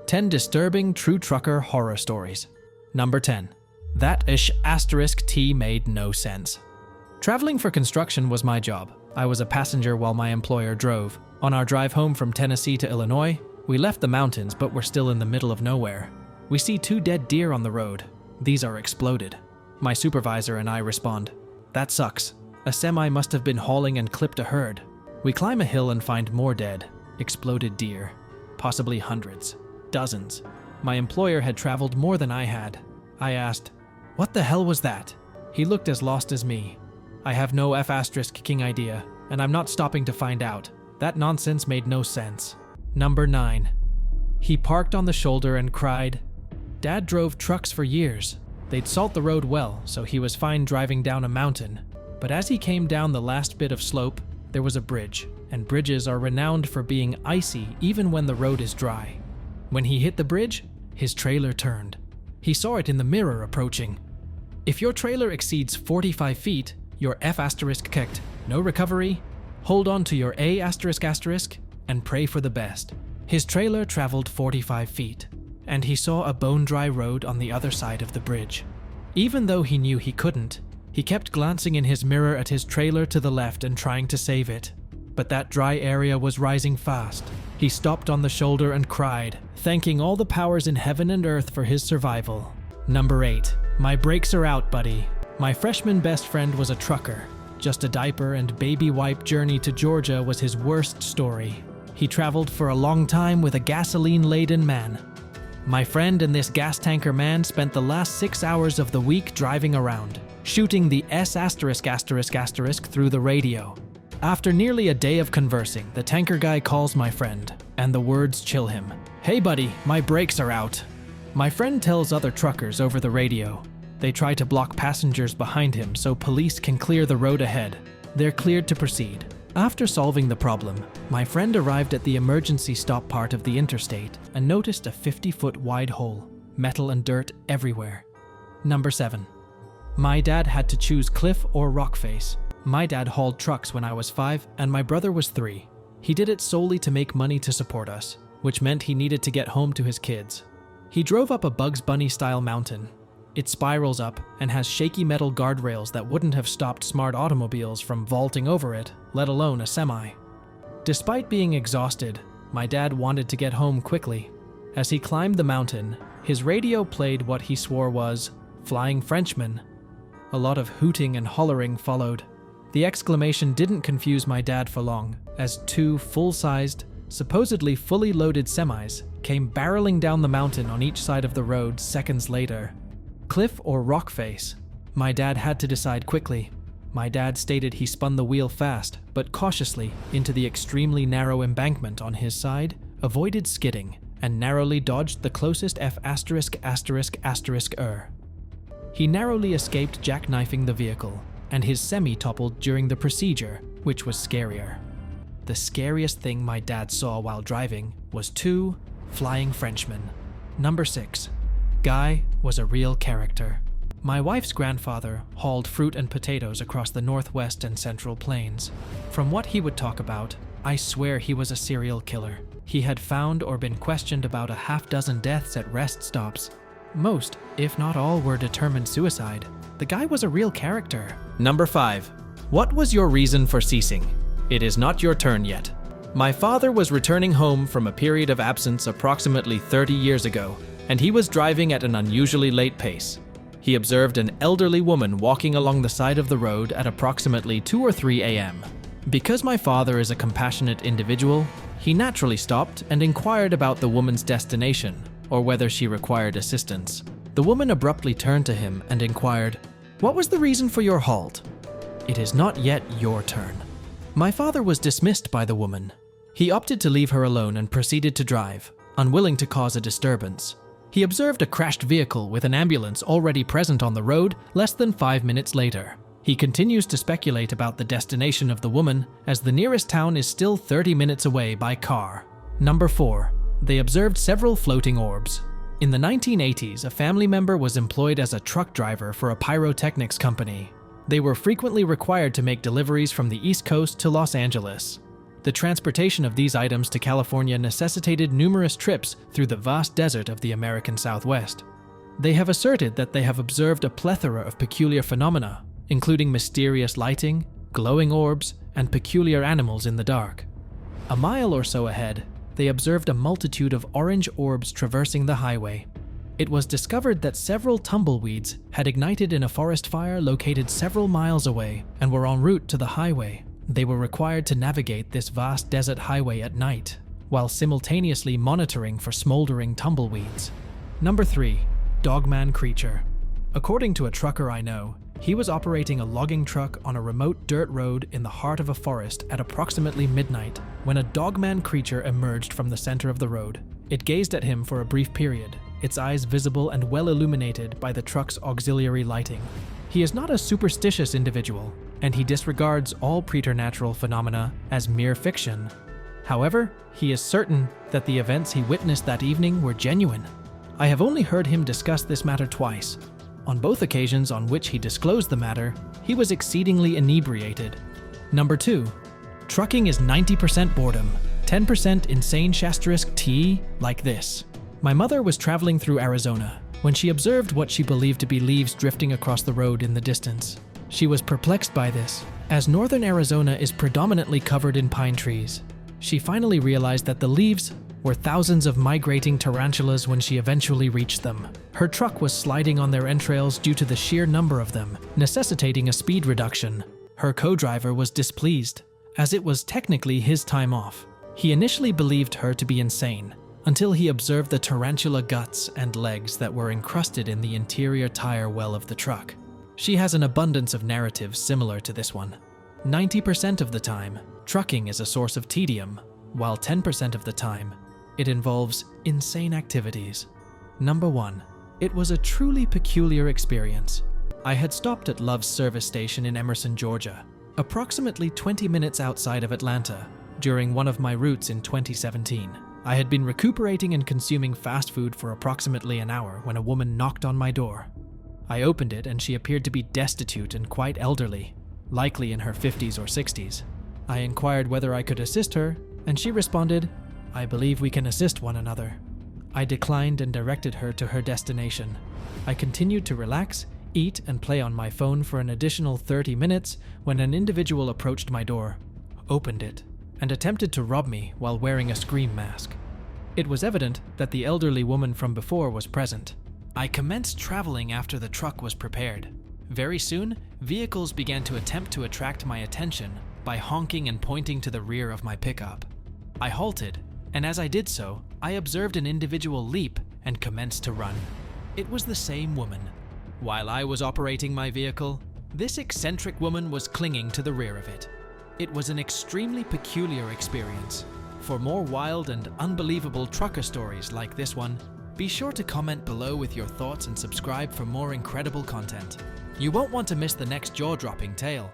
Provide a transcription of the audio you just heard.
10 disturbing true trucker horror stories. Number 10. That asterisk T made no sense. Traveling for construction was my job. I was a passenger while my employer drove. On our drive home from Tennessee to Illinois, we left the mountains but were still in the middle of nowhere. We see 2 dead deer on the road. These are exploded. My supervisor and I respond, "That sucks. A semi must have been hauling and clipped a herd." We climb a hill and find more dead, exploded deer. Possibly hundreds, dozens. My employer had traveled more than I had. I asked, "What the hell was that?" He looked as lost as me. I have no king idea, and I'm not stopping to find out. That nonsense made no sense. Number 9. He parked on the shoulder and cried. Dad drove trucks for years. They'd salt the road well, so he was fine driving down a mountain. But as he came down the last bit of slope, there was a bridge, and bridges are renowned for being icy even when the road is dry. When he hit the bridge, his trailer turned. He saw it in the mirror approaching. If your trailer exceeds 45 feet, you're kicked. No recovery. Hold on to your and pray for the best. His trailer traveled 45 feet, and he saw a bone-dry road on the other side of the bridge. Even though he knew he couldn't, he kept glancing in his mirror at his trailer to the left and trying to save it. But that dry area was rising fast. He stopped on the shoulder and cried, thanking all the powers in heaven and earth for his survival. Number 8. My brakes are out, buddy. My freshman best friend was a trucker. Just a diaper and baby wipe journey to Georgia was his worst story. He traveled for a long time with a gasoline-laden man. My friend and this gas tanker man spent the last 6 hours of the week driving around, shooting the through the radio. After nearly a day of conversing, the tanker guy calls my friend, and the words chill him. "Hey buddy, my brakes are out." My friend tells other truckers over the radio. They try to block passengers behind him so police can clear the road ahead. They're cleared to proceed. After solving the problem, my friend arrived at the emergency stop part of the interstate and noticed a 50-foot wide hole, metal and dirt everywhere. Number 7. My dad had to choose Cliff or Rockface. My dad hauled trucks when I was 5 and my brother was 3. He did it solely to make money to support us, which meant he needed to get home to his kids. He drove up a Bugs Bunny-style mountain. It spirals up and has shaky metal guardrails that wouldn't have stopped smart automobiles from vaulting over it, let alone a semi. Despite being exhausted, my dad wanted to get home quickly. As he climbed the mountain, his radio played what he swore was Flying Frenchman. A lot of hooting and hollering followed. The exclamation didn't confuse my dad for long, as 2 full-sized, supposedly fully loaded semis came barreling down the mountain on each side of the road seconds later. Cliff or Rockface? My dad had to decide quickly. My dad stated he spun the wheel fast, but cautiously, into the extremely narrow embankment on his side, avoided skidding, and narrowly dodged the closest He narrowly escaped jackknifing the vehicle, and his semi toppled during the procedure, which was scarier. The scariest thing my dad saw while driving was 2 flying Frenchmen. Number 6. Guy was a real character. My wife's grandfather hauled fruit and potatoes across the Northwest and Central Plains. From what he would talk about, I swear he was a serial killer. He had found or been questioned about a half-dozen deaths at rest stops. Most, if not all, were determined suicide. The guy was a real character. Number 5. What was your reason for ceasing? It is not your turn yet. My father was returning home from a period of absence approximately 30 years ago, and he was driving at an unusually late pace. He observed an elderly woman walking along the side of the road at approximately 2 or 3 a.m. Because my father is a compassionate individual, he naturally stopped and inquired about the woman's destination, or whether she required assistance. The woman abruptly turned to him and inquired, "What was the reason for your halt?" "It is not yet your turn." My father was dismissed by the woman. He opted to leave her alone and proceeded to drive, unwilling to cause a disturbance. He observed a crashed vehicle with an ambulance already present on the road less than 5 minutes later. He continues to speculate about the destination of the woman, as the nearest town is still 30 minutes away by car. Number 4. They observed several floating orbs. In the 1980s, a family member was employed as a truck driver for a pyrotechnics company. They were frequently required to make deliveries from the East Coast to Los Angeles. The transportation of these items to California necessitated numerous trips through the vast desert of the American Southwest. They have asserted that they have observed a plethora of peculiar phenomena, including mysterious lighting, glowing orbs, and peculiar animals in the dark. A mile or so ahead, they observed a multitude of orange orbs traversing the highway. It was discovered that several tumbleweeds had ignited in a forest fire located several miles away and were en route to the highway. They were required to navigate this vast desert highway at night, while simultaneously monitoring for smoldering tumbleweeds. Number 3. Dogman creature. According to a trucker I know, he was operating a logging truck on a remote dirt road in the heart of a forest at approximately midnight when a dogman creature emerged from the center of the road. It gazed at him for a brief period, its eyes visible and well illuminated by the truck's auxiliary lighting. He is not a superstitious individual, and he disregards all preternatural phenomena as mere fiction. However, he is certain that the events he witnessed that evening were genuine. I have only heard him discuss this matter twice. On both occasions on which he disclosed the matter, he was exceedingly inebriated. Number 2. Trucking is 90% boredom, 10% insane asterisk T like this. My mother was traveling through Arizona when she observed what she believed to be leaves drifting across the road in the distance. She was perplexed by this, as northern Arizona is predominantly covered in pine trees. She finally realized that the leaves were thousands of migrating tarantulas when she eventually reached them. Her truck was sliding on their entrails due to the sheer number of them, necessitating a speed reduction. Her co-driver was displeased, as it was technically his time off. He initially believed her to be insane, until he observed the tarantula guts and legs that were encrusted in the interior tire well of the truck. She has an abundance of narratives similar to this one. 90% of the time, trucking is a source of tedium, while 10% of the time, it involves insane activities. Number 1. It was a truly peculiar experience. I had stopped at Love's service station in Emerson, Georgia, approximately 20 minutes outside of Atlanta, during one of my routes in 2017. I had been recuperating and consuming fast food for approximately an hour when a woman knocked on my door. I opened it and she appeared to be destitute and quite elderly, likely in her 50s or 60s. I inquired whether I could assist her, and she responded, "I believe we can assist one another." I declined and directed her to her destination. I continued to relax, eat, and play on my phone for an additional 30 minutes when an individual approached my door, opened it, and attempted to rob me while wearing a scream mask. It was evident that the elderly woman from before was present. I commenced traveling after the truck was prepared. Very soon, vehicles began to attempt to attract my attention by honking and pointing to the rear of my pickup. I halted, and as I did so, I observed an individual leap and commenced to run. It was the same woman. While I was operating my vehicle, this eccentric woman was clinging to the rear of it. It was an extremely peculiar experience. For more wild and unbelievable trucker stories like this one, be sure to comment below with your thoughts and subscribe for more incredible content. You won't want to miss the next jaw-dropping tale.